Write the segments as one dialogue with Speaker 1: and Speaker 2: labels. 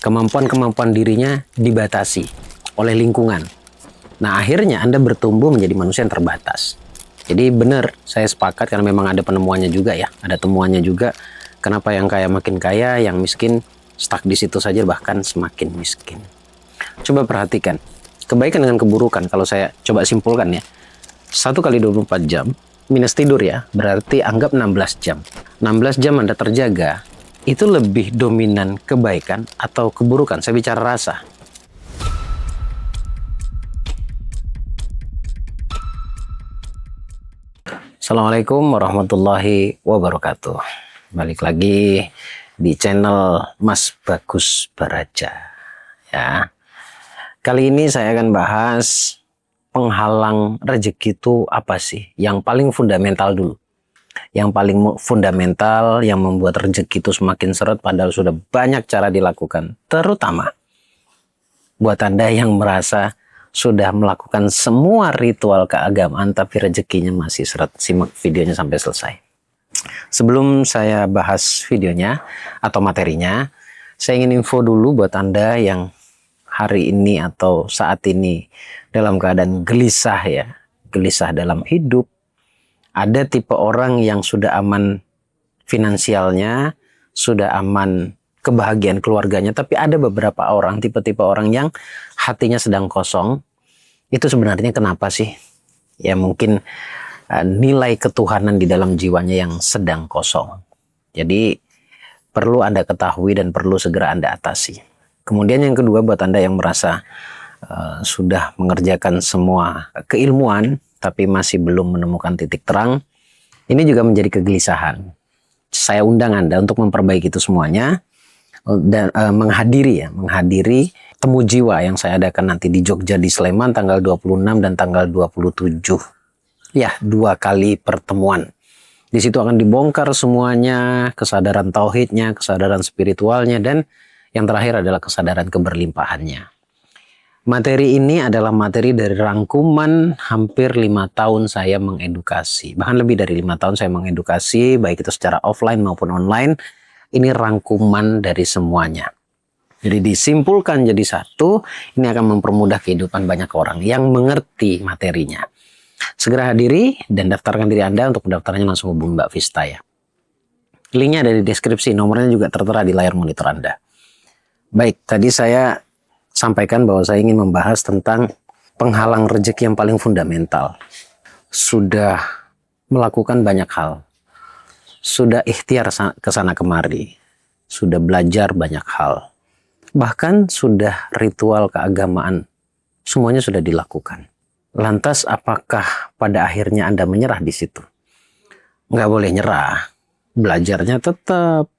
Speaker 1: Kemampuan-kemampuan dirinya dibatasi oleh lingkungan. Nah, akhirnya Anda bertumbuh menjadi manusia yang terbatas. Jadi benar, saya sepakat karena memang ada penemuannya juga ya. Ada temuannya juga. Kenapa yang kaya makin kaya, yang miskin stuck di situ saja bahkan semakin miskin. Coba perhatikan. Kebaikan dengan keburukan, kalau saya coba simpulkan ya. 1 kali 24 jam, minus tidur ya, berarti anggap 16 jam. 16 jam Anda terjaga, itu lebih dominan kebaikan atau keburukan? Saya bicara rasa. Assalamualaikum warahmatullahi wabarakatuh. Balik lagi di channel Mas Bagus Baraja ya. Kali ini saya akan bahas penghalang rezeki itu apa sih? Yang paling fundamental dulu. Yang paling fundamental yang membuat rezeki itu semakin seret padahal sudah banyak cara dilakukan. Terutama buat Anda yang merasa sudah melakukan semua ritual keagamaan tapi rezekinya masih seret. Simak videonya sampai selesai. Sebelum saya bahas videonya atau materinya, saya ingin info dulu buat Anda yang hari ini atau saat ini dalam keadaan gelisah ya. Gelisah dalam hidup. Ada tipe orang yang sudah aman finansialnya, sudah aman kebahagiaan keluarganya, tapi ada beberapa orang, tipe-tipe orang yang hatinya sedang kosong. Itu sebenarnya kenapa sih? Ya mungkin nilai ketuhanan di dalam jiwanya yang sedang kosong. Jadi perlu Anda ketahui dan perlu segera Anda atasi. Kemudian yang kedua buat Anda yang merasa sudah mengerjakan semua keilmuan tapi masih belum menemukan titik terang, ini juga menjadi kegelisahan. Saya undang Anda untuk memperbaiki itu semuanya dan menghadiri temu jiwa yang saya adakan nanti di Jogja di Sleman tanggal 26 dan tanggal 27. Ya, 2 kali pertemuan. Di situ akan dibongkar semuanya, kesadaran tauhidnya, kesadaran spiritualnya, dan yang terakhir adalah kesadaran keberlimpahannya. Materi ini adalah materi dari rangkuman hampir 5 tahun saya mengedukasi. Bahkan lebih dari 5 tahun saya mengedukasi, baik itu secara offline maupun online. Ini rangkuman dari semuanya. Jadi disimpulkan jadi satu, ini akan mempermudah kehidupan banyak orang yang mengerti materinya. Segera hadiri dan daftarkan diri Anda. Untuk mendaftarnya langsung hubungi Mbak Vista ya. Linknya ada di deskripsi, nomornya juga tertera di layar monitor Anda. Baik, tadi saya sampaikan bahwa saya ingin membahas tentang penghalang rezeki yang paling fundamental. Sudah melakukan banyak hal. Sudah ikhtiar ke sana kemari. Sudah belajar banyak hal. Bahkan sudah ritual keagamaan. Semuanya sudah dilakukan. Lantas apakah pada akhirnya Anda menyerah di situ? Nggak boleh nyerah. Belajarnya tetap.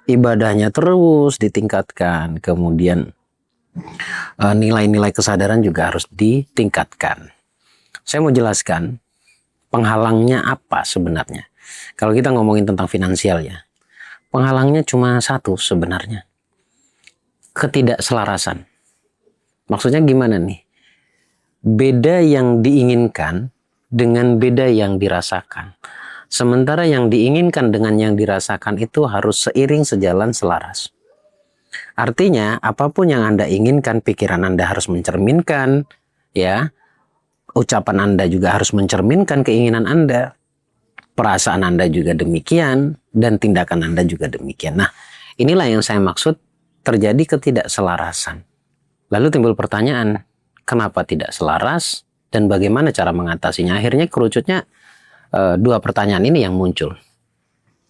Speaker 1: Ibadahnya terus ditingkatkan. Kemudian nilai-nilai kesadaran juga harus ditingkatkan. Saya mau jelaskan penghalangnya apa sebenarnya. Kalau kita ngomongin tentang finansial ya, penghalangnya cuma satu sebenarnya. Ketidakselarasan. Maksudnya gimana nih? Beda yang diinginkan dengan beda yang dirasakan. Sementara yang diinginkan dengan yang dirasakan itu harus seiring sejalan selaras. Artinya apapun yang Anda inginkan, pikiran Anda harus mencerminkan, ya. Ucapan Anda juga harus mencerminkan keinginan Anda. Perasaan Anda juga demikian dan tindakan Anda juga demikian. Nah, inilah yang saya maksud terjadi ketidakselarasan. Lalu timbul pertanyaan, kenapa tidak selaras dan bagaimana cara mengatasinya? Akhirnya kerucutnya 2 pertanyaan ini yang muncul.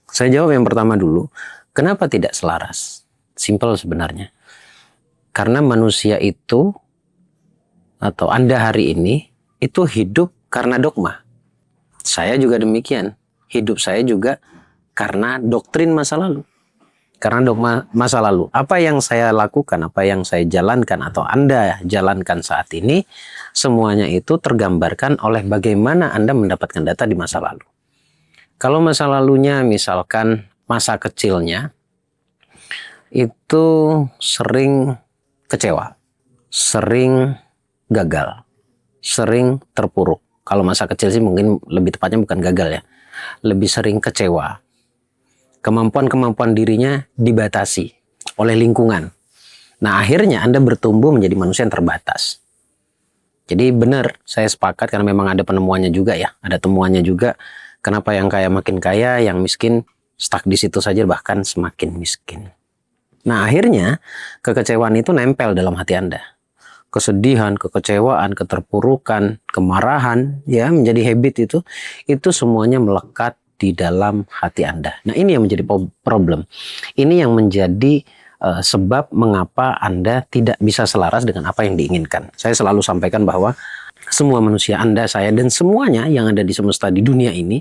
Speaker 1: Saya jawab yang pertama dulu, kenapa tidak selaras? Simpel sebenarnya. Karena manusia itu atau Anda hari ini itu hidup karena dogma. Saya juga demikian. Hidup saya juga karena doktrin masa lalu. Karena dogma masa lalu. Apa yang saya lakukan, apa yang saya jalankan atau Anda jalankan saat ini, semuanya itu tergambarkan oleh bagaimana Anda mendapatkan data di masa lalu. Kalau masa lalunya misalkan masa kecilnya, itu sering kecewa, sering gagal, sering terpuruk. Kalau masa kecil sih mungkin lebih tepatnya bukan gagal ya, lebih sering kecewa. Kemampuan-kemampuan dirinya dibatasi oleh lingkungan. Nah, akhirnya Anda bertumbuh menjadi manusia yang terbatas. Jadi benar, saya sepakat karena memang ada penemuannya juga ya. Ada temuannya juga. Kenapa yang kaya makin kaya, yang miskin stuck di situ saja bahkan semakin miskin. Nah, akhirnya kekecewaan itu nempel dalam hati Anda. Kesedihan, kekecewaan, keterpurukan, kemarahan ya menjadi habit itu semuanya melekat di dalam hati Anda. Nah, ini yang menjadi problem. Ini yang menjadi sebab mengapa Anda tidak bisa selaras dengan apa yang diinginkan. Saya selalu sampaikan bahwa semua manusia, Anda, saya, dan semuanya yang ada di semesta di dunia ini,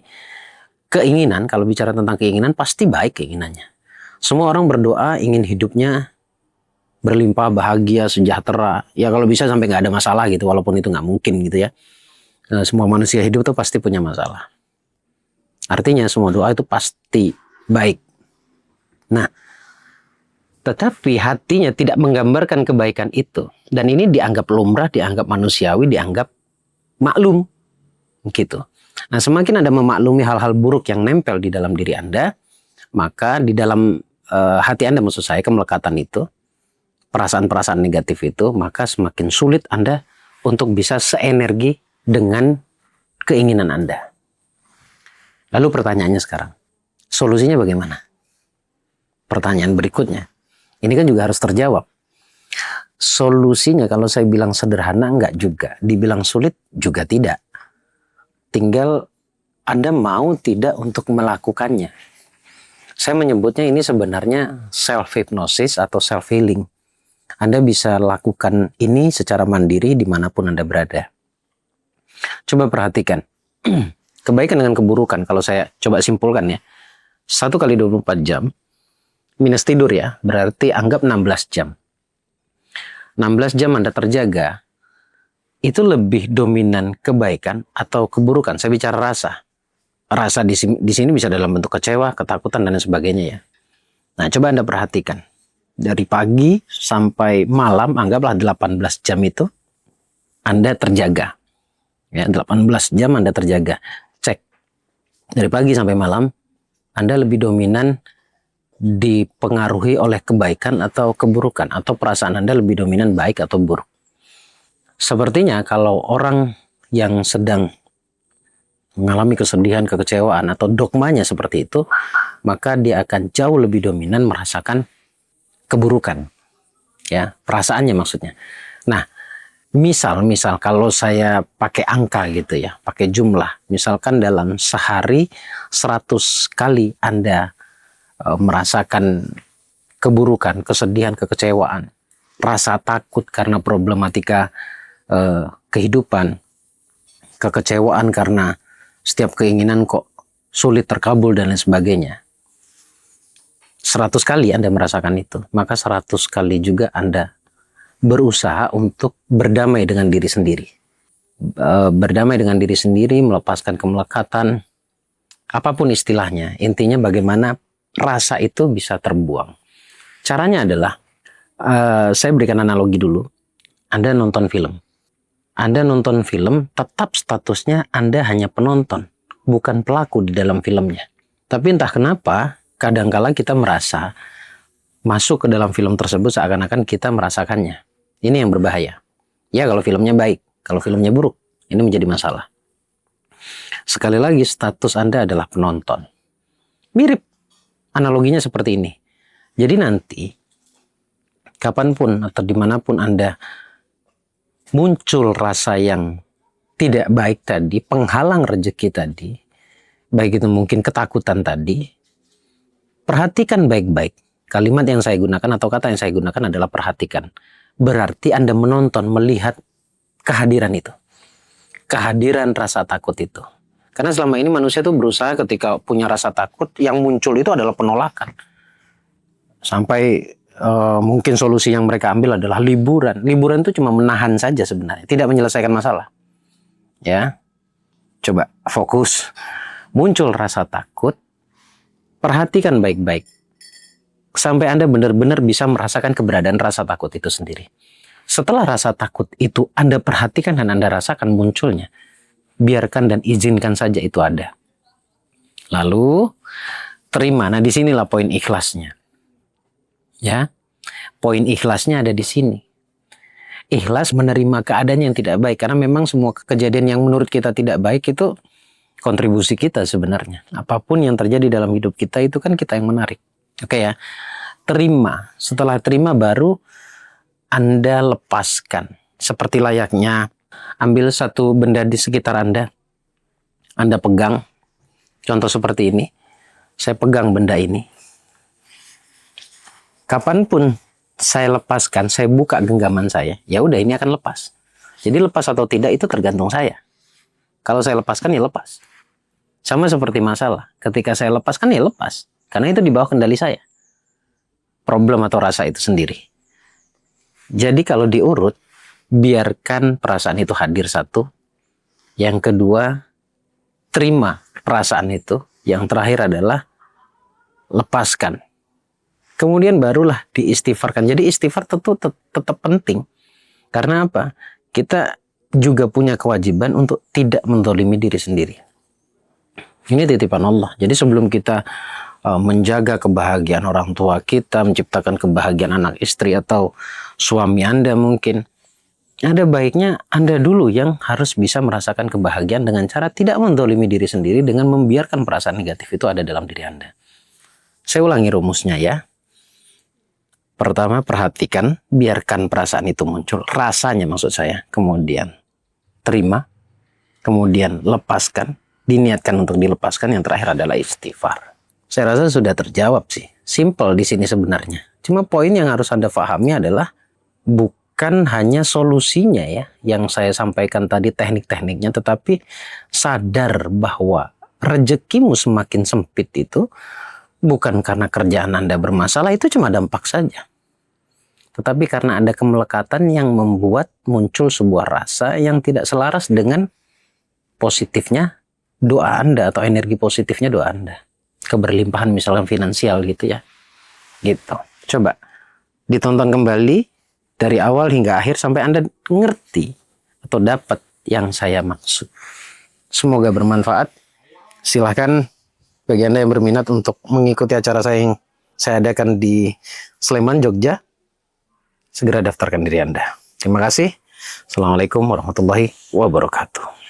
Speaker 1: keinginan, kalau bicara tentang keinginan, pasti baik keinginannya. Semua orang berdoa ingin hidupnya berlimpah, bahagia, sejahtera. Ya kalau bisa sampai nggak ada masalah gitu, walaupun itu nggak mungkin gitu ya. Semua manusia hidup tuh pasti punya masalah. Artinya semua doa itu pasti baik. Nah, tetapi hatinya tidak menggambarkan kebaikan itu. Dan ini dianggap lumrah, dianggap manusiawi, dianggap maklum. Gitu. Nah, semakin Anda memaklumi hal-hal buruk yang nempel di dalam diri Anda, maka di dalam hati Anda, maksud saya, kemelekatan itu, perasaan-perasaan negatif itu, maka semakin sulit Anda untuk bisa seenergi dengan keinginan Anda. Lalu pertanyaannya sekarang, solusinya bagaimana? Pertanyaan berikutnya. Ini kan juga harus terjawab. Solusinya kalau saya bilang sederhana enggak juga. Dibilang sulit juga tidak. Tinggal Anda mau tidak untuk melakukannya. Saya menyebutnya ini sebenarnya self-hypnosis atau self-healing. Anda bisa lakukan ini secara mandiri dimanapun Anda berada. Coba perhatikan. Kebaikan dengan keburukan, kalau saya coba simpulkan ya. 1 kali 24 jam. Minus tidur ya, berarti anggap 16 jam. 16 jam Anda terjaga, itu lebih dominan kebaikan atau keburukan? Saya bicara rasa. Rasa di sini bisa dalam bentuk kecewa, ketakutan, dan sebagainya ya. Nah, coba Anda perhatikan. Dari pagi sampai malam, anggaplah 18 jam itu, Anda terjaga. Ya, 18 jam Anda terjaga. Cek. Dari pagi sampai malam, Anda lebih dominan dipengaruhi oleh kebaikan atau keburukan, atau perasaan Anda lebih dominan baik atau buruk. Sepertinya kalau orang yang sedang mengalami kesedihan, kekecewaan, atau dogmanya seperti itu, maka dia akan jauh lebih dominan merasakan keburukan. Ya, perasaannya maksudnya. Nah, misal kalau saya pakai angka gitu ya, pakai jumlah, misalkan dalam sehari 100 kali Anda merasakan keburukan, kesedihan, kekecewaan, rasa takut karena problematika kehidupan, kekecewaan karena setiap keinginan kok sulit terkabul dan lain sebagainya. 100 kali Anda merasakan itu, maka 100 kali juga Anda berusaha untuk berdamai dengan diri sendiri. Berdamai dengan diri sendiri, melepaskan kemelekatan, apapun istilahnya. Intinya bagaimana rasa itu bisa terbuang. Caranya adalah, saya berikan analogi dulu. Anda nonton film. Anda nonton film, tetap statusnya Anda hanya penonton, bukan pelaku di dalam filmnya. Tapi entah kenapa, kadangkala kita merasa masuk ke dalam film tersebut seakan-akan kita merasakannya. Ini yang berbahaya. Ya, kalau filmnya baik, kalau filmnya buruk, ini menjadi masalah. Sekali lagi, status Anda adalah penonton. Mirip. Analoginya seperti ini. Jadi nanti, kapanpun atau dimanapun Anda muncul rasa yang tidak baik tadi, penghalang rezeki tadi, baik itu mungkin ketakutan tadi, perhatikan baik-baik. Kalimat yang saya gunakan atau kata yang saya gunakan adalah perhatikan. Berarti Anda menonton, melihat kehadiran itu. Kehadiran rasa takut itu. Karena selama ini manusia itu berusaha ketika punya rasa takut, yang muncul itu adalah penolakan. Sampai mungkin solusi yang mereka ambil adalah liburan. Liburan itu cuma menahan saja sebenarnya, tidak menyelesaikan masalah. Ya, coba fokus. Muncul rasa takut, perhatikan baik-baik. Sampai Anda benar-benar bisa merasakan keberadaan rasa takut itu sendiri. Setelah rasa takut itu Anda perhatikan dan Anda rasakan munculnya, biarkan dan izinkan saja itu ada. Lalu terima. Nah, disinilah poin ikhlasnya. Ya, poin ikhlasnya ada di sini. Ikhlas menerima keadaan yang tidak baik, karena memang semua kejadian yang menurut kita tidak baik itu kontribusi kita sebenarnya. Apapun yang terjadi dalam hidup kita itu kan kita yang menarik. Oke ya, terima. Setelah terima baru Anda lepaskan. Seperti layaknya ambil satu benda di sekitar Anda pegang. Contoh seperti ini, saya pegang benda ini. Kapanpun saya lepaskan, saya buka genggaman saya, ya udah ini akan lepas. Jadi lepas atau tidak itu tergantung saya. Kalau saya lepaskan ya lepas. Sama seperti masalah, ketika saya lepaskan ya lepas, karena itu di bawah kendali saya. Problem atau rasa itu sendiri. Jadi kalau diurut, biarkan perasaan itu hadir satu. Yang kedua, terima perasaan itu. Yang terakhir adalah lepaskan. Kemudian barulah diistighfarkan. Jadi istighfar tentu tetap penting. Karena apa? Kita juga punya kewajiban untuk tidak menzalimi diri sendiri. Ini titipan Allah. Jadi sebelum kita menjaga kebahagiaan orang tua kita, menciptakan kebahagiaan anak istri atau suami Anda mungkin, ada baiknya Anda dulu yang harus bisa merasakan kebahagiaan dengan cara tidak menzalimi diri sendiri dengan membiarkan perasaan negatif itu ada dalam diri Anda. Saya ulangi rumusnya ya. Pertama, perhatikan, biarkan perasaan itu muncul. Rasanya maksud saya. Kemudian terima. Kemudian lepaskan. Diniatkan untuk dilepaskan. Yang terakhir adalah istighfar. Saya rasa sudah terjawab sih. Simple di sini sebenarnya. Cuma poin yang harus Anda pahami adalah bukan hanya solusinya ya. Yang saya sampaikan tadi teknik-tekniknya. Tetapi sadar bahwa rezekimu semakin sempit itu bukan karena kerjaan Anda bermasalah, itu cuma dampak saja. Tetapi karena ada kemelekatan yang membuat muncul sebuah rasa yang tidak selaras dengan positifnya doa Anda atau energi positifnya doa Anda. Keberlimpahan misalkan finansial gitu ya. Gitu. Coba ditonton kembali dari awal hingga akhir sampai Anda ngerti atau dapat yang saya maksud. Semoga bermanfaat. Silahkan bagi Anda yang berminat untuk mengikuti acara saya yang saya adakan di Sleman, Jogja, segera daftarkan diri Anda. Terima kasih. Assalamualaikum warahmatullahi wabarakatuh.